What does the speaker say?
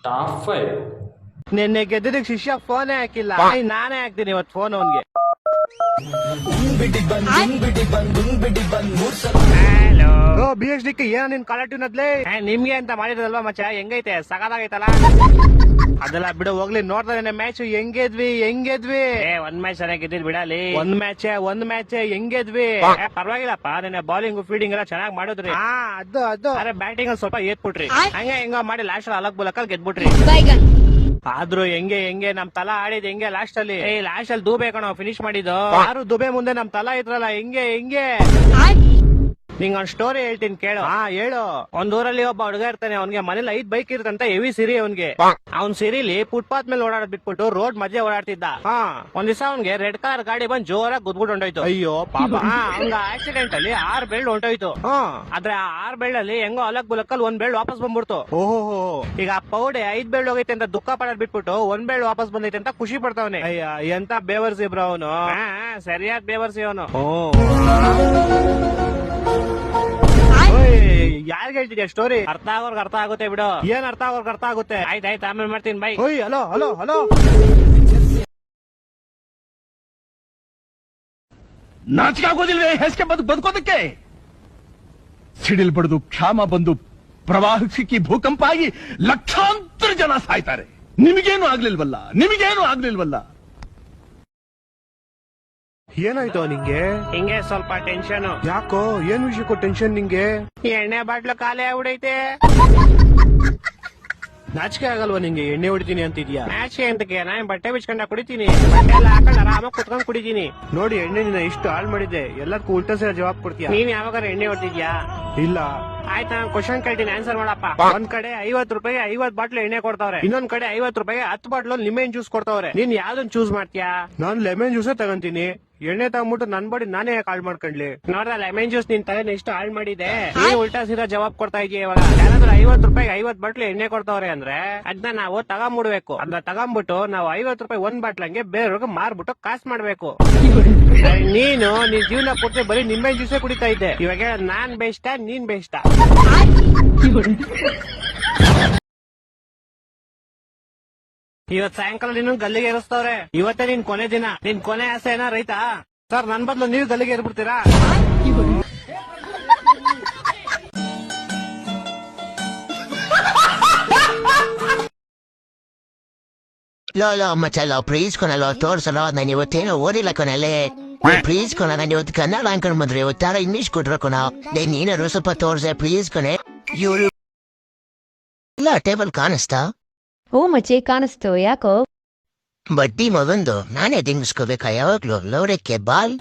Top 5 ನಿನ್ನೆ ಗೆದ್ದಿದ್ದಕ್ಕೆ ಶಿಷ್ಯ ಫೋನೇ ಹಾಕಿಲ್ಲ, ನಾನೇ ಹಾಕ್ತೀನಿ ಇವತ್ತು ಫೋನ್ ಅವನ್ಗೆ. BHD ಏನ ನಿನ್ ಕಲೆಕ್ಟಿವ್ ನದ್ಲೆ ನಿಮ್ಗೆ ಅಂತ ಮಾಡಿರೋದಲ್ವಾ ಮಚ್ಚ, ಹೆಂಗೈತೆ ಸಗದಾಗೈತಲ್ಲ. ಅದೆಲ್ಲ ಬಿಡು ಹೋಗ್ಲಿ, ನೋಡ್ತಾನೆ ಮ್ಯಾಚ್ ಹೆಂಗೆದ್ವಿ. ಒಂದ್ ಮ್ಯಾಚ್ ಚೆನ್ನಾಗಿ ಗೆದ್ದಿದ್ ಬಿಡಲಿ, ಒಂದ್ ಮ್ಯಾಚ್ ಹೆಂಗೆದ್ವಿ. ಪರವಾಗಿಲ್ಲಪ್ಪ, ನಿನ್ನೆ ಬೌಲಿಂಗ್ ಫೀಲ್ಡಿಂಗ್ ಎಲ್ಲ ಚೆನ್ನಾಗಿ ಮಾಡಿದ್ರಿ. ಅದು ಅರೆ ಬ್ಯಾಟಿಂಗ್ ಅಲ್ಲಿ ಸ್ವಲ್ಪ ಏತ್ಬಿಟ್ರಿ, ಹೆಂಗ ಮಾಡಿ ಲಾಸ್ಟ್ ಅಲಕ್ ಬುಲಕಲ್ ಗೆದ್ಬಿಟ್ರಿ. ಆದ್ರೂ ಹೆಂಗೆ ನಮ್ ತಲಾ ಆಡಿದ್ ಹೆಂಗೆ ಲಾಸ್ಟ್ ಅಲ್ಲಿ ದುಬೆ ಕಣೋ ಫಿನಿಶ್ ಮಾಡಿದ್ದು. ಯಾರು ದುಬೆ ಮುಂದೆ ನಮ್ ತಲಾ ಇದ್ರಲ್ಲ, ಹೆಂಗೆ ನಿಂಗ ಒಂದ್ ಸ್ಟೋರಿ ಹೇಳ್ತೀನಿ ಕೇಳು. ಹೇಳು. ಒಂದ್ ಊರಲ್ಲಿ ಒಬ್ಬ ಹುಡುಗ ಇರ್ತಾನೆ, ಅವ್ನಿಗೆ ಮನೇಲಿ 5 ಬೈಕ್ ಇರ್ತಂತ, ಹೆವಿ ಸಿರಿ ಅವ್ನಿಗೆ. ಅವ್ನ್ ಸಿರಿಲಿ ಫುಟ್ಪಾತ್ ಮೇಲೆ ಓಡಾಡೋದ್ ಬಿಟ್ಬಿಟ್ಟು ರೋಡ್ ಮಧ್ಯೆ ಓಡಾಡ್ತಿದ್ದ. ಒಂದ್ ದಿವಸ ಅವ್ನಿಗೆ ರೆಡ್ ಕಾರ್ ಗಾಡಿ ಬಂದ್ ಜೋರಾಗಿ ಗುದ್ಬಿಟ್ಟು ಹೊಂಟೋಯ್ತು. ಅಯ್ಯೋ ಪಾಪ, ಅವ್ನ ಆಕ್ಸಿಡೆಂಟ್ ಅಲ್ಲಿ 6 ಬೆಳ್ಳು ಹೊಂಟೋಯ್ತು. ಆದ್ರೆ ಆ 6 ಬೆಳ್ಳಲ್ಲಿ ಹೆಂಗೋ ಅಲಕ್ ಬುಲಕ್ಕಲ್ಲಿ 1 ಬೆಳ್ಳು ವಾಪಸ್ ಬಂದ್ಬಿಡ್ತು. ಓಹೋ, ಈಗ ಆ ಪೌಡೆ 5 ಬೆಳ್ಳು ಹೋಗೈತೆ ಅಂತ ದುಃಖ ಪಡೋದ್ ಬಿಟ್ಬಿಟ್ಟು 1 ಬೆಳ್ಳು ವಾಪಸ್ ಬಂದೈತೆ ಅಂತ ಖುಷಿ ಪಡ್ತಾವನೆ. ಅಯ್ಯ ಎಂತ ಬೇವರ್ಸಿ ಬ್ರೋ ಅವನು, ಸರಿಯಾದ ಬೇವರ್ಸಿ ಅವನು. ಯಾರ್ಗ ಹೇಳ್ತಿದ್ಯಾ ಸ್ಟೋರಿ? ಅರ್ಥ ಆಗೋರ್ಗೆ ಅರ್ಥ ಆಗುತ್ತೆ ಬಿಡು. ಏನ್ ಅರ್ಥ ಆಗೋರ್ಗೆ ಅರ್ಥ ಆಗುತ್ತೆ. ಆಯ್ತು ಆಮೇಲೆ ಮಾಡ್ತೀನಿ, ಬೈ. ಹಲೋ ನಾಚಿಕೆ ಆಗೋದಿಲ್ವೇ ಹೆಸ್ಕೆ ಬದುಕೋದಕ್ಕೆ? ಸಿಡಿಲ್ ಬಡಿದು ಕ್ಷಾಮ ಬಂದು ಪ್ರವಾಹ ಸಿಕ್ಕಿ ಭೂಕಂಪ ಆಗಿ ಲಕ್ಷಾಂತರ ಜನ ಸಾಯ್ತಾರೆ. ನಿಮಗೇನು ಆಗ್ಲಿಲ್ವಲ್ಲ. ಏನಾಯ್ತು ನಿಂಗೆ? ಹಿಂಗೆ ಸ್ವಲ್ಪ ಟೆನ್ಷನ್. ಯಾಕೋ, ಏನ್ ವಿಷಯಕ್ಕೂ ಟೆನ್ಷನ್ ನಿಂಗೆ? ಎಣ್ಣೆ ಬಾಟ್ಲು ಖಾಲಿ ಆಗ್ಬಿಡೈತೆ. ನಾಚಿಕೆ ಆಗಲ್ವಾ ನಿಂಗೆ? ಎಣ್ಣೆ ಹೊಡಿತೀನಿ ಅಂತಿದ್ಯಾ? ನಾಚಿಕೆ ಅಂತಕ್ಕೆ ನಾನು ಬಟ್ಟೆ ಬಿಚ್ಕೊಂಡ ಕುಡಿತೀನಿ, ಬಟ್ಟೆ ಎಲ್ಲ ಹಾಕೊಂಡು ಆರಾಮಾಗಿ ಕುತ್ಕೊಂಡ್ ಕುಡಿತೀನಿ. ನೋಡಿ ಎಣ್ಣೆ ನಿನ್ನ ಇಷ್ಟು ಹಾಳು ಮಾಡಿದ್ದೆ, ಎಲ್ಲದಕ್ಕೂ ಉಲ್ಟಾ ಸೇರ ಜವಾಬ್ ಕೊಡ್ತೀಯ. ನೀನ್ ಯಾವಾಗ ಎಣ್ಣೆ ಹೊಡ್ತಿದ್ಯಾ? ಇಲ್ಲ. ಆಯ್ತಾ, ನಾನು ಕ್ವಶನ್ ಕೇಳ್ತೀನಿ, ಆನ್ಸರ್ ಮಾಡಪ್ಪ. ಒಂದ್ ಕಡೆ 50 ರೂಪಾಯಿಗೆ 50 ಬಾಟ್ಲು ಎಣ್ಣೆ ಕೊಡ್ತಾವ್ರೆ, ಇನ್ನೊಂದ್ ಕಡೆ 50 ರೂಪಾಯಿಗೆ 10 ಬಾಟ್ಲು ಲಿಮೆನ್ ಜ್ಯೂಸ್ ಕೊಡ್ತಾವ್ರೆ. ನೀನ್ ಯಾವ್ದನ್ ಚೂಸ್ ಮಾಡ್ತೀಯಾ? ನಾನ್ ಲೆಮನ್ ಜ್ಯೂಸೇ ತಗೊಂತೀನಿ. ಎಣ್ಣೆ ತಗೊಂಡ್ಬಿಟ್ಟು ನನ್ ಬಾಡಿ ನಾನೇ ಹಾಳು ಮಾಡ್ಕೊಂಡ್ಲಿ. ನೋಡ್ದ ಲೆಮನ್ ಜ್ಯೂಸ್ ನಿನ್ ತಲೆ ಎಷ್ಟು ಹಾಳು ಮಾಡಿದೆ. ನೀನ್ ಉಲ್ಟಾ ಸೀರಾ ಜವಾಬ್ ಕೊಡ್ತಾ ಇದೀಯ. ಇವಾಗ ಯಾರಾದ್ರೂ 50 ರೂಪಾಯಿಗೆ 50 ಬಾಟ್ಲು ಎಣ್ಣೆ ಕೊಡ್ತಾವ್ರೆ ಅಂದ್ರೆ ಅದನ್ನ ನಾವು ತಗೊಂಡ್ಬಿಡ್ಬೇಕು. ಅದನ್ನ ತಗೊಂಡ್ಬಿಟ್ಟು ನಾವು 50 ರೂಪಾಯಿ 1 ಬಾಟ್ಲಂಗೆ ಬೇರೆಯವ್ರಿಗೆ ಮಾರ್ಬಿಟ್ಟು ಕಾಸು ಮಾಡ್ಬೇಕು. ನೀನ್ ಜೀವನ ಪೂರ್ತಿ ಬರೀ ನಿಂಬೆ ಜ್ಯೂಸೇ ಕುಡಿತಾ ಇದ್ದೆ. ಇವಾಗ ನಾನ್ ಬೆಸ್ಟಾ ನೀನ್ ಬೆಸ್ಟಾ? ಇವತ್ ಸಾಯಂಕಾಲ ನೀನು ಗಲ್ಲಿಗೆ ಏರಿಸ್ತವ್ರೆ. ಇವತ್ತೇ ನಿನ್ ಕೊನೆ ದಿನ. ನಿನ್ ಕೊನೆ ಆಸೆ ಏನಾ ರೈತ? ಸರ್, ನನ್ ಬದಲು ನೀವು ಗಲ್ಲಿಗೆ ಏರ್ಬಿಡ್ತೀರಾ? ಲೋ ಮಚ್ಚ, ಪ್ಲೀಸ್ ಕೊನಲ್ಲ ತೋರ್ಸಲ್ಲ. ನಾನು ಇವತ್ತೇನೋ ಓದಿಲ್ಲ ಕೊನಲ್ಲೇ. ಪ್ಲೀಸ್ ಕೊನ, ನಾನು ಇವತ್ತು ಕನ್ನಡ ಅನ್ಕೊಂಡ್ ಬಂದ್ರೆ ಇವತ್ತಾರ ಇಂಗ್ಲಿಷ್ ಕೊಟ್ರ ಕೊನ. ನೀನಾರು ಸ್ವಲ್ಪ ತೋರ್ಸೆ ಪ್ಲೀಸ್ ಕೊನೆ. ಇವ್ರು ಇಲ್ಲ ಟೇಬಲ್ ಕಾಣಿಸ್ತಾ? ಓ ಮಚ್ಚೆ, ಕಾಣಿಸ್ತು. ಯಾಕೋ? ಬಡ್ಡಿ ಮಗಂದು ನಾನೇ ದಿಂಗಿಸ್ಕೋಬೇಕಾ ಯಾವಾಗ್ಲೂ? ಲೋಡಕ್ಕೆ ಬಾಲ್